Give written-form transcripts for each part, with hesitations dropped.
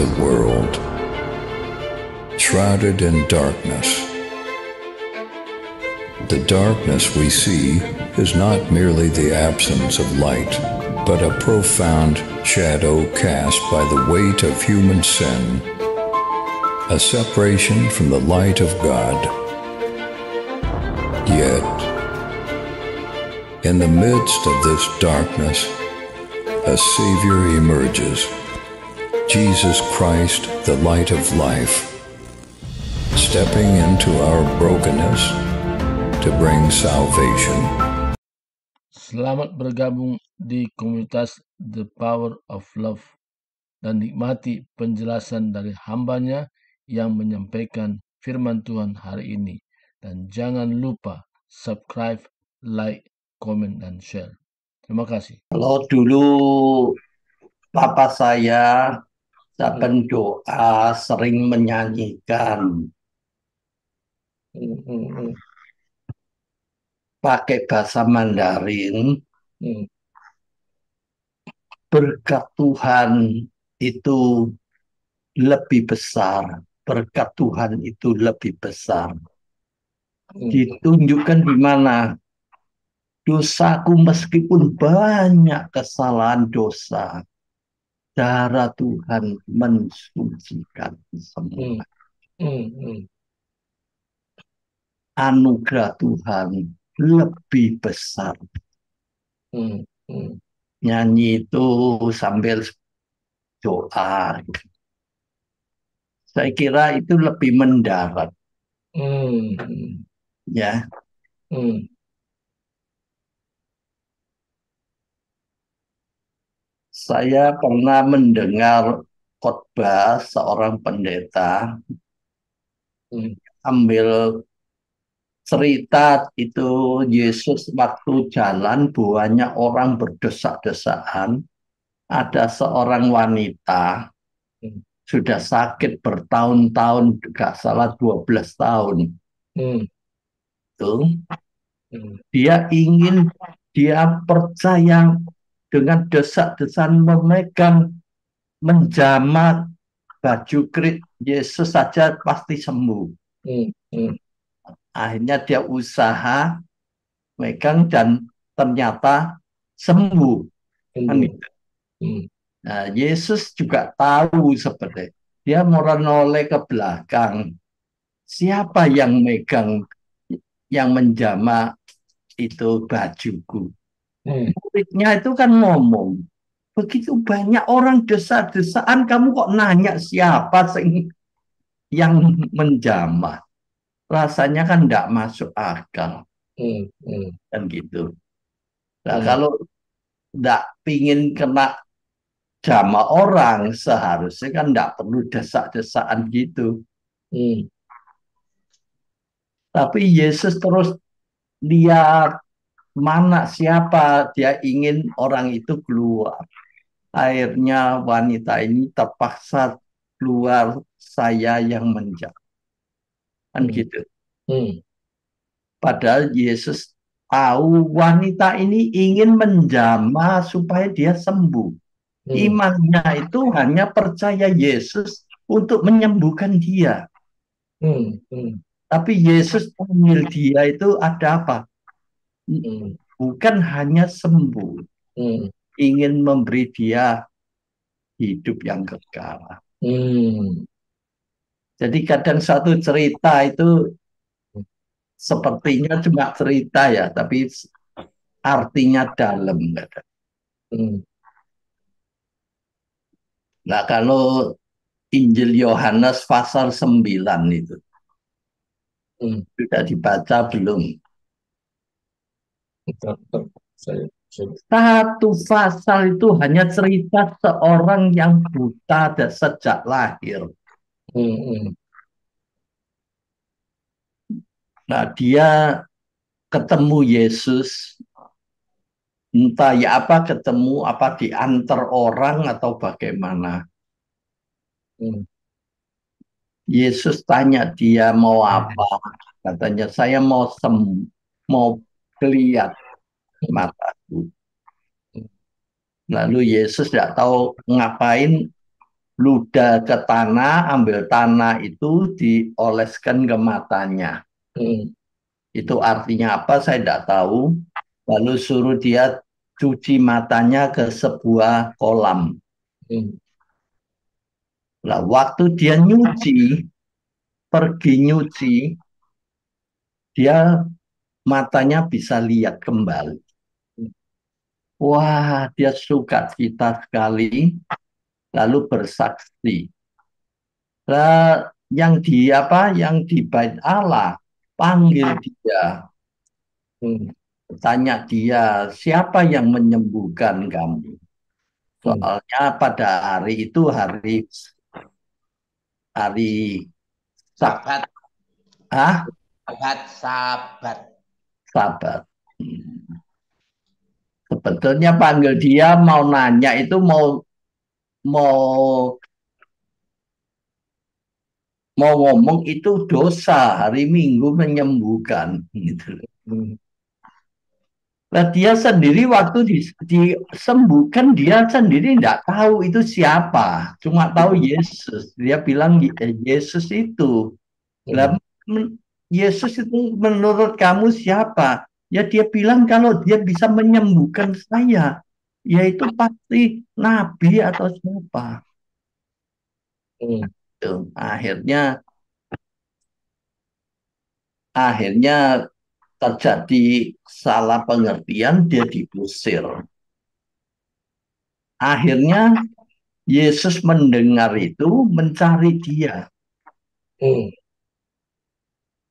the world, shrouded in darkness. The darkness we see is not merely the absence of light, but a profound shadow cast by the weight of human sin, a separation from the light of God. Yet, in the midst of this darkness, a Savior emerges, Jesus Christ, the light of life, stepping into our brokenness to bring salvation. Selamat bergabung di komunitas The Power of Love dan nikmati penjelasan dari hambanya yang menyampaikan firman Tuhan hari ini. Dan jangan lupa subscribe, like, komen, dan share. Terima kasih. Kalau dulu papa saya berdoa sering menyanyikan pakai bahasa Mandarin. Berkat Tuhan itu lebih besar. Berkat Tuhan itu lebih besar. Ditunjukkan di mana dosaku meskipun banyak kesalahan dosa, darah Tuhan mensucikan semua. Anugerah Tuhan lebih besar. Nyanyi itu sambil doa. Saya kira itu lebih mendarat. Ya. Saya pernah mendengar khotbah seorang pendeta ambil cerita itu Yesus waktu jalan banyak orang berdesak-desakan. Ada seorang wanita sudah sakit bertahun-tahun, gak salah 12 tahun. Dia percaya dengan desak-desakan menjamah baju krit Yesus saja pasti sembuh. Akhirnya dia usaha megang dan ternyata sembuh. Nah, Yesus juga tahu seperti dia menoleh ke belakang. Siapa yang megang, yang menjamah itu bajuku? Muridnya itu kan ngomong, begitu banyak orang desak-desakan, kamu kok nanya siapa yang menjamah? Rasanya kan tidak masuk akal. Kan gitu. Nah, kalau tidak pingin kena jamah orang, seharusnya kan tidak perlu desak-desakan gitu. Tapi Yesus terus lihat mana siapa, dia ingin orang itu keluar. Akhirnya wanita ini terpaksa keluar, saya yang menjamah. Kan gitu. Padahal Yesus tahu wanita ini ingin menjamah supaya dia sembuh. Imannya itu hanya percaya Yesus untuk menyembuhkan dia. Tapi Yesus panggil dia itu ada apa? Bukan hanya sembuh. Ingin memberi dia hidup yang kekal. Jadi kadang satu cerita itu sepertinya cuma cerita ya, tapi artinya dalam. Nah, kalau Injil Yohanes pasal 9 itu sudah dibaca belum? Satu pasal itu hanya cerita seorang yang buta dan sejak lahir. Nah, dia ketemu Yesus, entah ya apa ketemu, apa diantar orang atau bagaimana. Yesus tanya dia mau apa? Katanya saya mau lihat mataku. Lalu Yesus tidak tahu ngapain, ludah ke tanah, ambil tanah itu dioleskan ke matanya. Itu artinya apa saya tidak tahu. Lalu suruh dia cuci matanya ke sebuah kolam. Nah, waktu dia pergi nyuci, dia matanya bisa lihat kembali. Wah, dia suka cita sekali, lalu bersaksi. Lah, yang di bait Allah panggil dia, tanya dia siapa yang menyembuhkan kamu. Soalnya pada hari itu hari Sabat, ah sabat. Sabat. Sebetulnya panggil dia mau nanya itu mau mau ngomong itu dosa, hari Minggu menyembuhkan gitu. Nah, dia sendiri waktu disembuhkan dia sendiri tidak tahu itu siapa, cuma tahu Yesus. Dia bilang Yesus itu. Lah, Yesus itu menurut kamu siapa? Ya dia bilang kalau dia bisa menyembuhkan saya, yaitu pasti nabi atau siapa. Tuh, akhirnya terjadi salah pengertian, dia diusir. Akhirnya Yesus mendengar itu, mencari dia.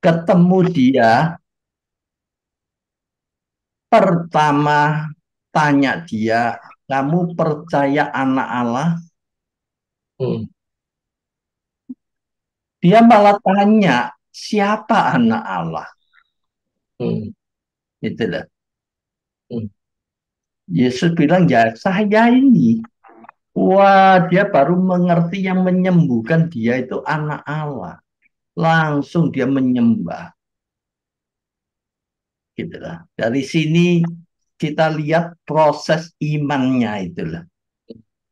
Ketemu dia, pertama tanya dia, kamu percaya anak Allah? Dia malah tanya, siapa anak Allah? Itulah. Yesus bilang, ya saya ini. Wah, dia baru mengerti yang menyembuhkan dia itu anak Allah. Langsung dia menyembah. Gitulah. Dari sini kita lihat proses imannya itulah.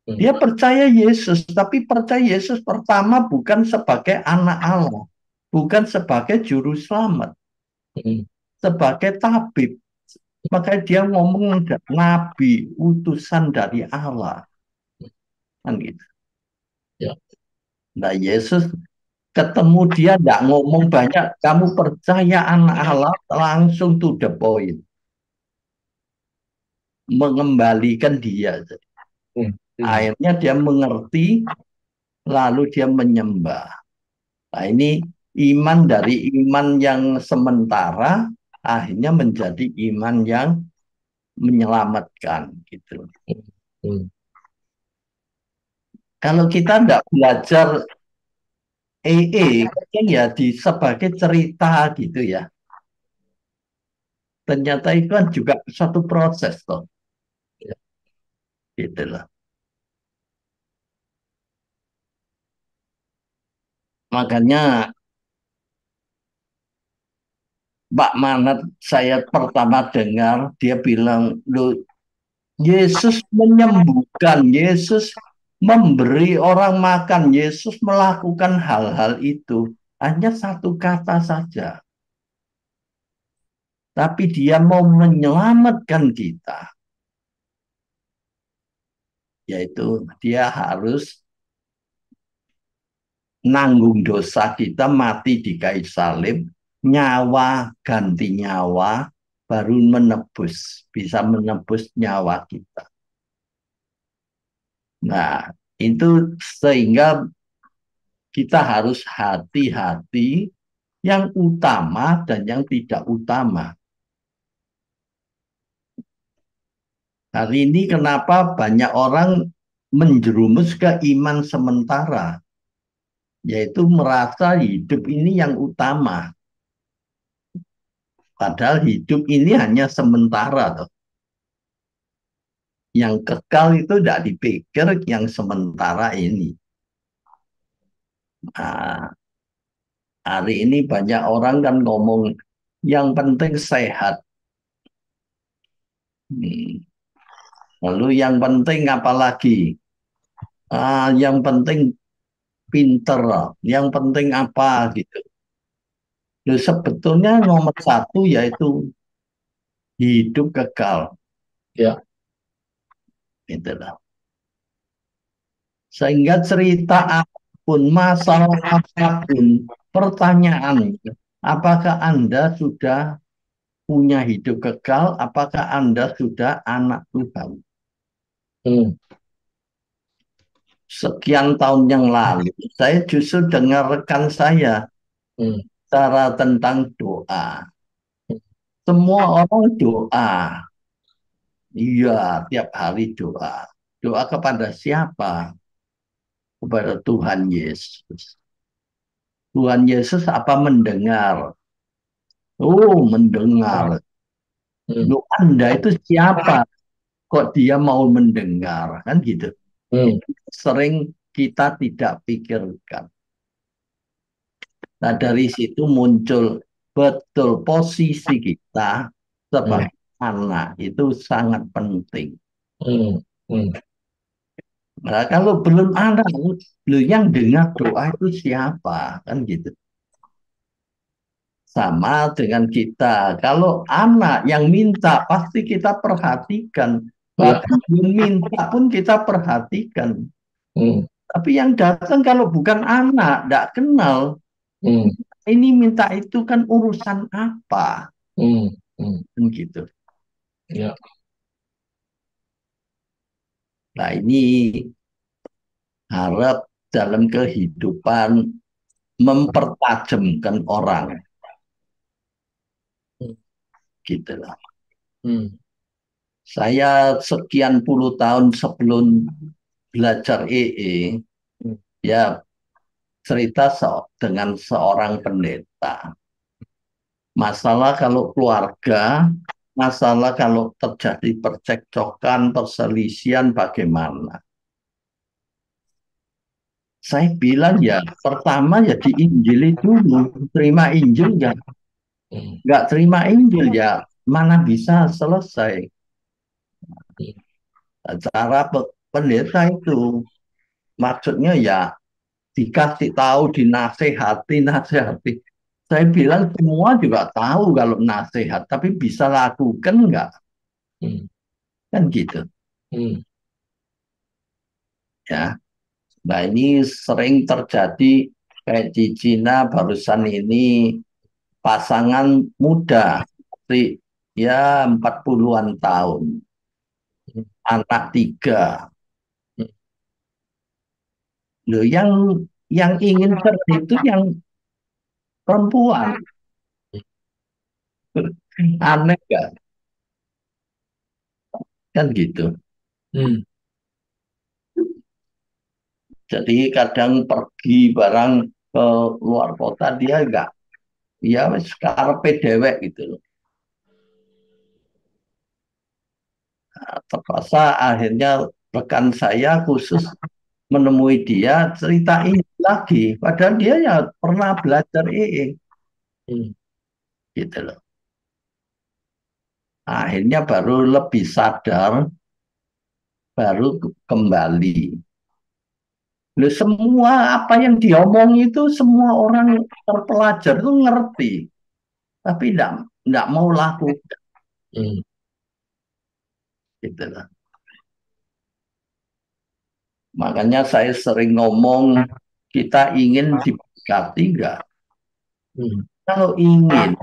Dia percaya Yesus, tapi percaya Yesus pertama bukan sebagai anak Allah, bukan sebagai juru selamat, sebagai tabib. Makanya dia ngomong nabi, utusan dari Allah. Kan gitu. Nah, Yesus ketemu dia tidak ngomong banyak, kamu percaya anak Allah, langsung to the point. Mengembalikan dia. Akhirnya dia mengerti, lalu dia menyembah. Nah, ini iman dari iman yang sementara, akhirnya menjadi iman yang menyelamatkan. Gitu. Kalau kita tidak belajar kan ya sebagai cerita gitu ya. Ternyata itu kan juga satu proses toh. Gitu loh. Makanya Pak Manat saya pertama dengar dia bilang, loh, Yesus menyembuhkan, Yesus memberi orang makan, Yesus melakukan hal-hal itu. Hanya satu kata saja. Tapi dia mau menyelamatkan kita. Yaitu dia harus nanggung dosa kita, mati di kayu salib, nyawa ganti nyawa, baru bisa menebus nyawa kita. Nah, itu sehingga kita harus hati-hati yang utama dan yang tidak utama. Hari ini kenapa banyak orang menjerumus ke iman sementara, yaitu merasa hidup ini yang utama. Padahal hidup ini hanya sementara. Toh. Yang kekal itu tidak dipikir yang sementara ini. Nah, hari ini banyak orang kan ngomong yang penting sehat. Lalu yang penting apalagi? yang penting pinter, yang penting apa gitu. Loh, sebetulnya nomor satu yaitu hidup kekal, Ya. itulah. Sehingga cerita apapun, masalah apapun, pertanyaan, apakah Anda sudah punya hidup kekal? Apakah Anda sudah anak Tuhan? Hmm. Sekian tahun yang lalu, saya justru dengar rekan saya Hmm. cara tentang doa. Semua orang doa. Iya, tiap hari doa. Doa kepada siapa? Kepada Tuhan Yesus. Tuhan Yesus apa mendengar? Oh, mendengar. Hmm. Lu Anda itu siapa? Kok dia mau mendengar? Kan gitu. Hmm. Itu sering kita tidak pikirkan. Nah, dari situ muncul betul posisi kita Hmm. sebagai anak itu sangat penting. Hmm. Hmm. Nah, kalau belum ada, lu yang dengar doa itu siapa? Kan gitu. Sama dengan kita. Kalau anak yang minta, pasti kita perhatikan. Ya. Bahkan belum minta pun kita perhatikan. Hmm. Tapi yang datang kalau bukan anak, tidak kenal. Hmm. Ini minta itu kan urusan apa? Hmm. Hmm. Kan gitu. Ya. Nah, ini harap dalam kehidupan mempertajamkan orang. Hmm. Gitu lah. Hmm. Saya sekian puluh tahun sebelum belajar EE, Hmm. ya cerita dengan seorang pendeta. Masalah kalau keluarga, masalah kalau terjadi percekcokan, perselisihan bagaimana. Saya bilang ya, pertama ya diinjili dulu. Terima Injil ya, Hmm. nggak terima Injil ya, mana bisa selesai. Cara pendeta itu maksudnya ya dikasih tahu, dinasehati, nasehati. Saya bilang semua juga tahu kalau nasihat, tapi bisa lakukan nggak? Hmm. Kan gitu. Hmm. Ya. Nah ini sering terjadi kayak di Cina barusan ini pasangan muda, seperti ya 40-an tahun, Hmm. anak tiga. Hmm. Loh, yang ingin cerai itu yang perempuan. Aneh kan? Kan gitu. Hmm. Jadi kadang pergi barang ke luar kota dia enggak, ya wis karepe dewek gitu loh. Nah, terpaksa akhirnya rekan saya khusus menemui dia ceritain lagi. Padahal dia ya pernah belajar EE Hmm. gitu loh. Akhirnya baru lebih sadar, baru kembali. Loh, semua apa yang diomong itu semua orang terpelajar itu ngerti, tapi enggak mau laku Hmm. gitu loh. Makanya saya sering ngomong kita ingin diberkati enggak? Hmm. Kalau ingin,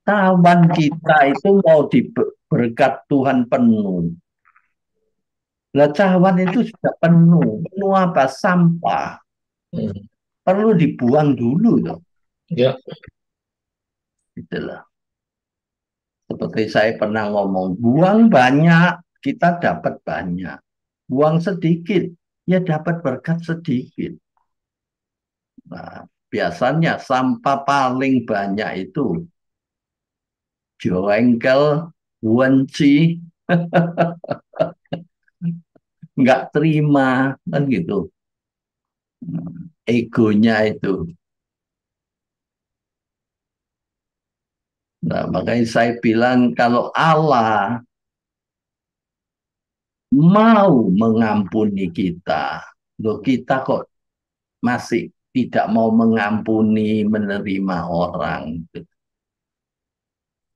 kawan kita itu mau diberkat Tuhan penuh. Lah cawan itu sudah penuh. Penuh apa? Sampah. Hmm. Perlu dibuang dulu loh. Ya. Gitu loh. Seperti saya pernah ngomong, buang banyak, kita dapat banyak. Buang sedikit, ya dapat berkat sedikit. Nah, biasanya sampah paling banyak itu jengkel, wenci, nggak terima, kan gitu. Egonya itu. Nah, makanya saya bilang kalau Allah mau mengampuni kita. Loh, kita kok masih tidak mau mengampuni, menerima orang.